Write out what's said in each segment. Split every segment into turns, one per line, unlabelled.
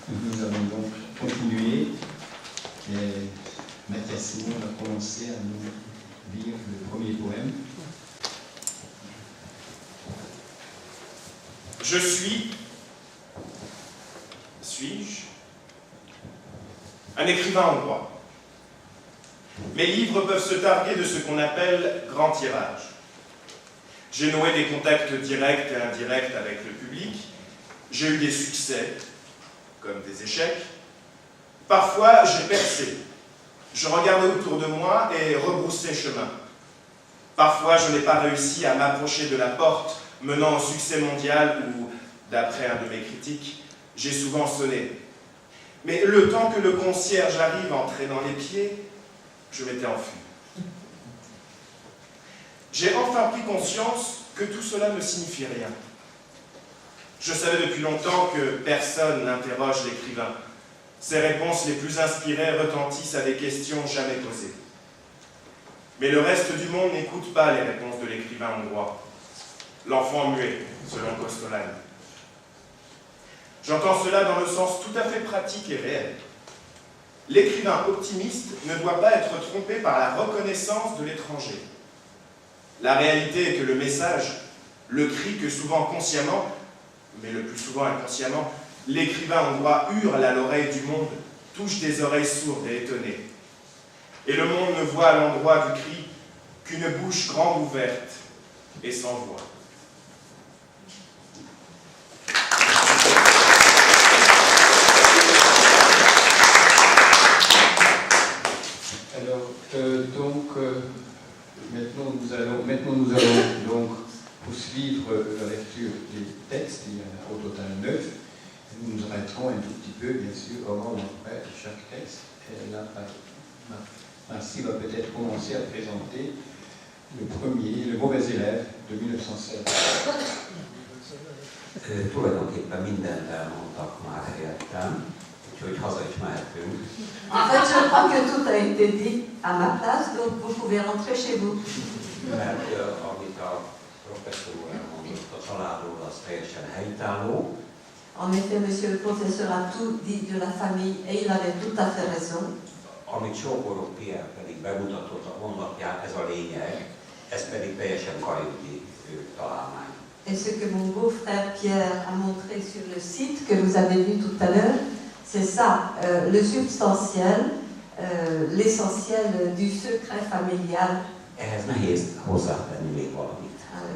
Nous allons donc continuer. Mathias Simon va commencer à nous lire le premier poème.
Je suis-je un écrivain hongrois. Mes livres peuvent se targuer de ce qu'on appelle grand tirage. J'ai noué des contacts directs et indirects avec le public. J'ai eu des succès, comme des échecs. Parfois, j'ai percé. Je regardais autour de moi et rebroussais chemin. Parfois, je n'ai pas réussi à m'approcher de la porte menant au succès mondial où, d'après un de mes critiques, j'ai souvent sonné. Mais le temps que le concierge arrive en traînant les pieds, je m'étais enfui. J'ai enfin pris conscience que tout cela ne signifie rien. Je savais depuis longtemps que personne n'interroge l'écrivain. Ses réponses les plus inspirées retentissent à des questions jamais posées. Mais le reste du monde n'écoute pas les réponses de l'écrivain hongrois. L'enfant muet, selon Kosztolan. J'entends cela dans le sens tout à fait pratique et réel. L'écrivain optimiste ne doit pas être trompé par la reconnaissance de l'étranger. La réalité est que le message, le cri que souvent consciemment, mais le plus souvent inconsciemment, l'écrivain hongrois hurle à l'oreille du monde, touche des oreilles sourdes et étonnées. Et le monde ne voit à l'endroit du cri qu'une bouche grande ouverte et sans voix.
Maintenant nous allons donc poursuivre la lecture des textes. Il y en a au total 9. Nous nous arrêterons un tout petit peu, bien sûr, avant ou après chaque texte. Et là, Marcy va peut-être commencer à présenter le premier, le mauvais élève de 1916.
Tulajdonképpen mindent elmondtak már helyettem, úgyhogy haza is mehetünk.
En fait, je crois que tout a été dit à ma place, donc vous pouvez rentrer chez vous.
Mert amit a professzor úr elmondott a családról, az teljesen helytálló.
En effet, monsieur le professeur a tout dit de la famille et il avait tout à fait raison.
Amit Sógorok Pierre pedig bemutatott a honlapján, ez a lényeg, ez pedig teljesen karibdi találmány.
Et ce que mon beau-frère Pierre a montré sur le site que vous avez vu tout à l'heure, c'est ça, le substantiel, l'essentiel du secret familial.
Ehhez nehéz hozzátenni még valamit.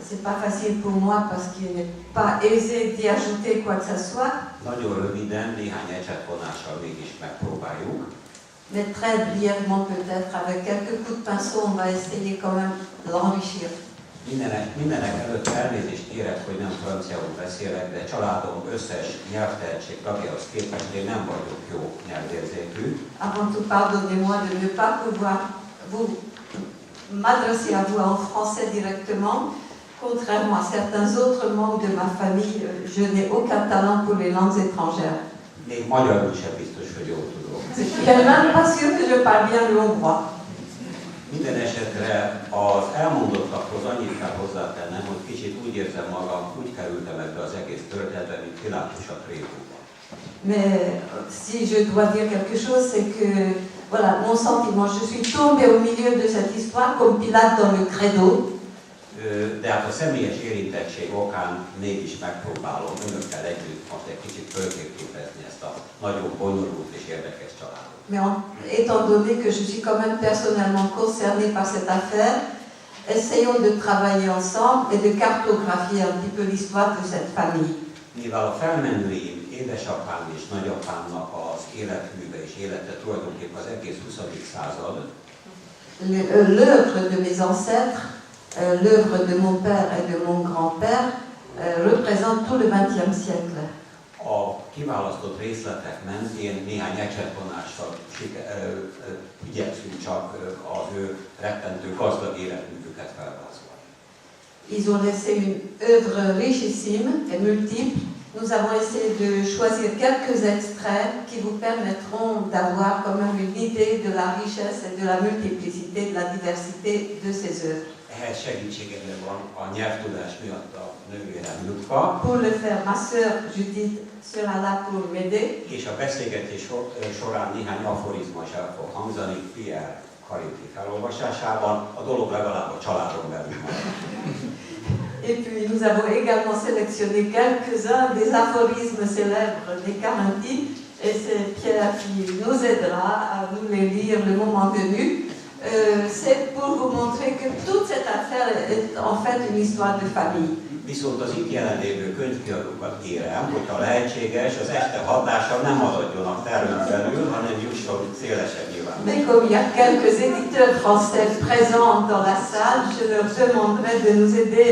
C'est pas facile pour moi parce qu'il n'est pas aisé d'y ajouter quoi que ce soit.
Nagyon röviden, néhány ecsetvonással mégis megpróbáljuk.
Mais très brièvement peut-être, avec quelques coups de pinceau, on va essayer quand même l'enrichir.
Mindenek előtt elnézést kérek, hogy nem franciául beszélek, de családom összes nyelvtehetség tagjához képest én nem vagyok jó nyelvérzékű.
Avant tout, pardonnez-moi de ne pas pouvoir m'adresser à vous en français directement. Contrairement à certains autres membres de ma famille, je n'ai aucun talent pour les langues étrangères.
Még magyarul sem biztos, hogy jól tudok.
Je suis même pas sûre que je parle bien le hongrois.
Minden esetre az elmondottakhoz annyit kell hozzátennem, hogy kicsit úgy érzem magam, úgy kerültem ebbe az egész történetbe, mint Pilátus a tréfúba.
Mais si je dois dire quelque chose, c'est que, voilà, mon sentiment, je suis tombée au milieu de cette histoire comme Pilate dans le credo.
De hát a személyes érintettség okán mégis megpróbálom önökkel együtt most egy kicsit fölképezni ezt a nagyon bonyolult és érdekes családot.
Mais étant donné que je suis quand même personnellement concernée par cette affaire, essayons de travailler ensemble et de cartographier un petit peu l'histoire de cette famille.
Mivel a felmenőim, édesapám és nagyapámnak az életműve és élete tulajdonképpen az egész 20. század,
l'œuvre de mes ancêtres, l'œuvre de mon père et de mon grand-père représente tout le XXe siècle.
A kiválasztott részletek mentén néhány ecsetvonással igyekszünk csak az ő rettentő gazdag életművüket felvázolni.
Ils ont laissé une œuvre richissime et multiple. Nous avons essayé de choisir quelques extraits qui vous permettront d'avoir quand même une idée de la richesse et de la multiplicité, de la diversité de ces œuvres.
ehhez segítségemre van a nyelvtudás miatt a nővérem Jutka.
Pour le faire, ma sœur Judith sera là pour m'aider.
És a beszélgetés során néhány aforizma is el fog hangzani Pierre Karinti felolvasásában, a dolog legalább a családon belül marad.
Et puis nous avons également sélectionné quelques-uns des aphorismes célèbres des Carinti, et c'est Pierre qui nous aidera à nous les lire le moment venu. C'est pour vous montrer que toute cette affaire est en fait une histoire de famille.
Viszont az itt jelenlévő könyvkiadókat kérem, hogyha lehetséges, az este hatása nem maradjon a termen belül, hanem jusson szélesebb nyilván.
Mais comme il y a quelques éditeurs français présents dans la salle, je leur demanderai de nous aider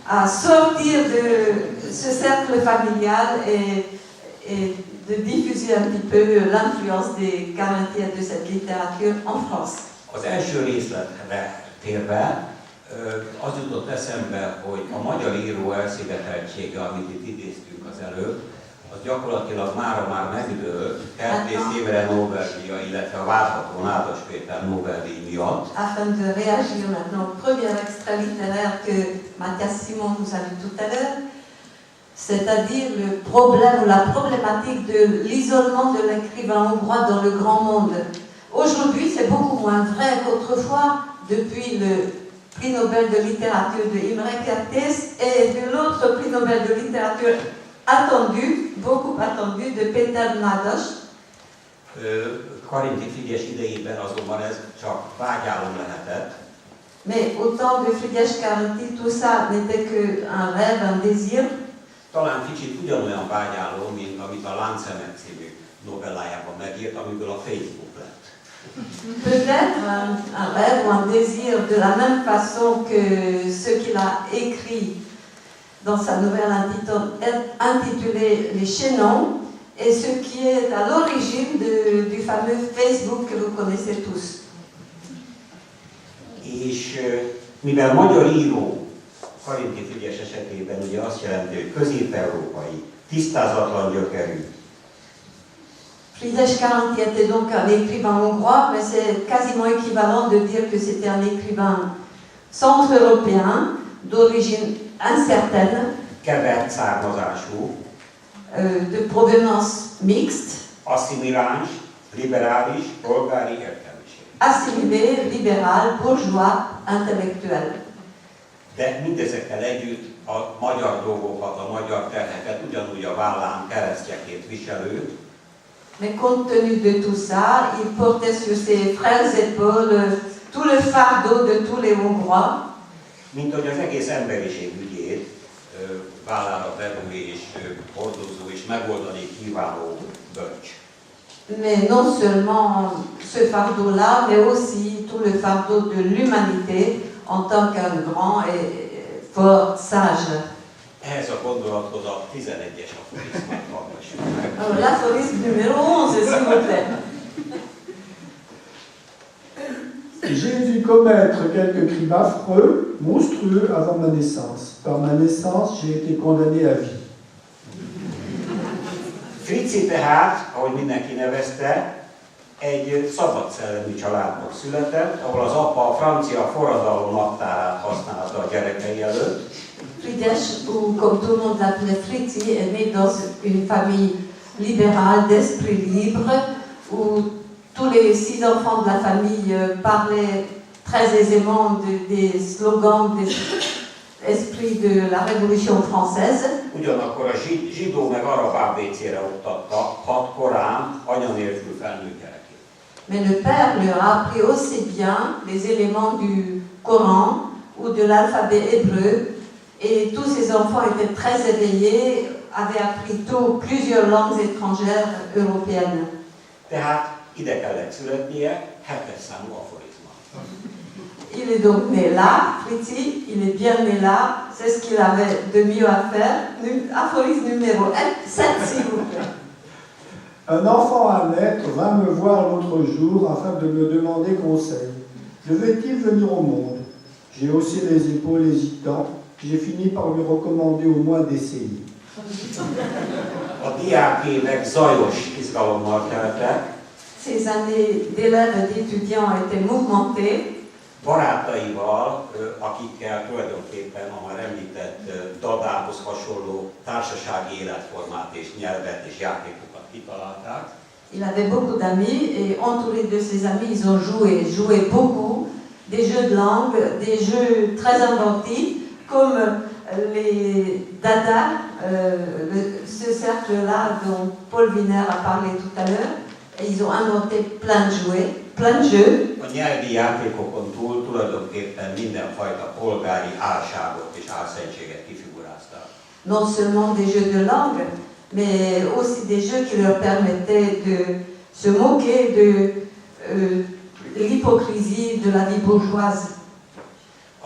à sortir de ce cercle familial et de diffuser un petit peu l'influence des Carinti et de cette littérature en France.
Az első részletre térve, az jutott eszembe, hogy a magyar író elszigeteltsége, amit itt idéztünk az előbb, az gyakorlatilag mára már megdőlt Kertész Imre Nobel-díja, illetve a várható Nádas Péter Nobel-díj miatt.
Afin de réagir maintenant au premier extrait littéraire que Mathias Simon nous a lu tout à l'heure, c'est-à-dire le problème ou la problématique de l'isolement de l'écrivain hongrois dans le grand monde. Aujourd'hui, c'est beaucoup moins vrai qu'autrefois, depuis le prix Nobel de littérature de Imre Kertész et de l'autre prix Nobel de littérature attendu, beaucoup attendu, de Péter Nádas.
Karinti Frigyes idejében azonban ez csak vágyálom lehetett.
Mais au temps de Frigyes Karinti, tout ça n'était qu'un rêve, un désir.
Talán kicsit ugyanolyan vágyálom, mint amit a Láncemek című novellájában megírt, amiből a Facebook lett.
Peut-être un rêve ou un désir de la même façon que ce qu'il a écrit dans sa nouvelle intitulée Les Chaînons, et ce qui est à l'origine du fameux Facebook que vous connaissez tous.
És mivel magyar író Karinti Frigyes esetében ugye azt jelenti, hogy közép-európai, tisztázatlan gyökerű.
Frigyes Karinti était donc un écrivain hongrois, mais c'est quasiment équivalent de dire que c'était un écrivain centre-européen, d'origine incertaine,
Kevert származású,
de provenance mixte,
asszimiláns, liberális, polgári értelmiség.
assimilé, libéral, bourgeois, intellectuel.
De mindezekkel együtt a magyar dolgokat, a magyar terheket ugyanúgy a vállán keresztjeként viselő,
Mais compte tenu de tout ça, il portait sur ses frères épaules tout le fardeau de tous les Hongrois.
mint hogy az egész emberiség ügyét vállára vevő és hordozó és megoldani kívánó bölcs.
Mais non seulement ce fardeau-là, mais aussi tout le fardeau de l'humanité en tant qu'un grand et fort sage.
Ehhez a gondolathoz a 11-es aforizmát hallgassuk meg.
Alors l'aphorisme numéro 11, s'il vous plaît.
J'ai dû commettre quelques crimes affreux, monstrueux avant ma naissance. Par ma naissance, j'ai été condamné à vie.
Frici tehát, ahogy mindenki nevezte, egy szabadszellemű családban született, ahol az apa a francia forradalom naptárát használta a gyerekei előtt.
Frigyes, ou comme tout le monde l'appelait Fritzi, est né dans une famille libérale d'esprit libre, où tous les 6 enfants de la famille parlaient très aisément des slogans, des esprits de la Révolution française.
Ugyanakkor a zsidó meg arab ABC-re oktatta 6 korán anya nélkül felnőtt gyerekét.
Mais le père leur a appris aussi bien les éléments du Coran ou de l'alphabet hébreu, et tous ces enfants étaient très éveillés, avaient appris plusieurs langues étrangères européennes.
Tehát ide kellett születnie, 7-es számú aforizma.
Il est donc né là, Fritzi, il est bien né là, c'est ce qu'il avait de mieux à faire. Aphorisme numéro 7, s'il vous plaît.
Un enfant à naître vint me voir l'autre jour afin de me demander conseil. Devait-il venir au monde? J'ai haussé les épaules hésitant. J'ai fini par lui recommander au moins d'essayer.
A diákévek zajos izgalommal teltek.
Ces années d'élèves et d'étudiants étaient mouvementées.
barátaival, akikkel tulajdonképpen a már említett Dadához hasonló társasági életformát és nyelvet és játékokat kitalálták.
Il avait beaucoup d'amis et entouré de ses amis, ils ont joué beaucoup, des jeux de langue, des jeux très inventifs, comme les Dada, ce cercle-là dont Paul Wiener a parlé tout à l'heure. Et ils ont inventé plein de jeux.
A nyelvi játékokon túl tulajdonképpen mindenfajta polgári álságot és álszentséget kifigurázták.
Non seulement des jeux de langue, mais aussi des jeux qui leur permettaient de se moquer de l'hypocrisie de la vie bourgeoise.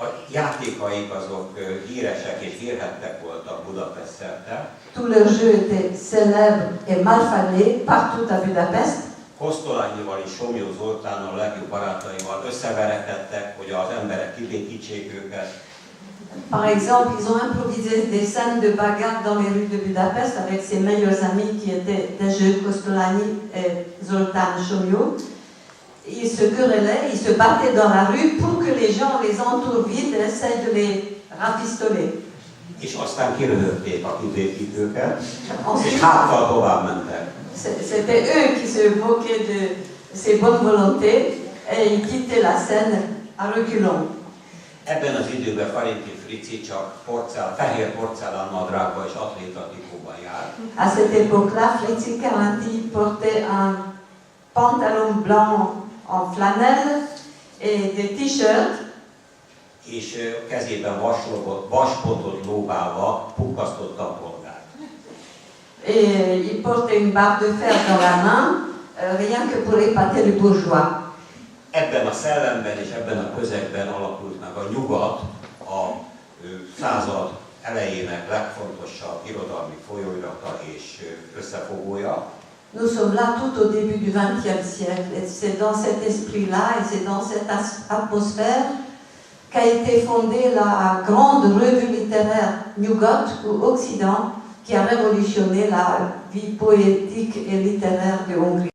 A játékaik azok híresek és hírhedtek voltak Budapest szerte.
Tous leurs jeux étaient célèbres et mal falés partout à Budapest.
Kosztolányival és Somlyó Zoltánnal, legjobb barátaival összeverekedtek, hogy az emberek kibékítsék őket.
Par exemple, ils ont improvisé des scènes de bagarre dans les rues de Budapest avec ses meilleurs amis qui étaient des jeux Kostolányi et Zoltán Somlyó. Ils se querellaient, ils se battaient dans la rue pour que les gens les entourent vite et essayent de les rafistoler.
És aztán kiröhögték a kibékítőket, és háttal tovább mentek.
C'était eux qui se moquaient de ses bonnes volontés et ils quittaient la scène à reculons.
Ebben az időben Farinti Frici csak fehér porcelánnadrágban és atlétatikóban járt.
À cette époque-là, Fritzi Caranti portait un pantalon blanc en flanelle et des t-shirts.
És kezében vaspotot lóbálva pukkasztotta a polgárt.
Et il portait une barre de fer dans la main, rien que pour épater le bourgeois.
Ebben a szellemben és ebben a közegben alakult meg a Nyugat, a század elejének legfontosabb irodalmi folyóirata és összefogója.
Nous sommes là tout au début du XXe siècle et c'est dans cet esprit-là et c'est dans cette atmosphère qu'a été fondée la grande revue littéraire Nyugat ou Occident qui a révolutionné la vie poétique et littéraire de Hongrie.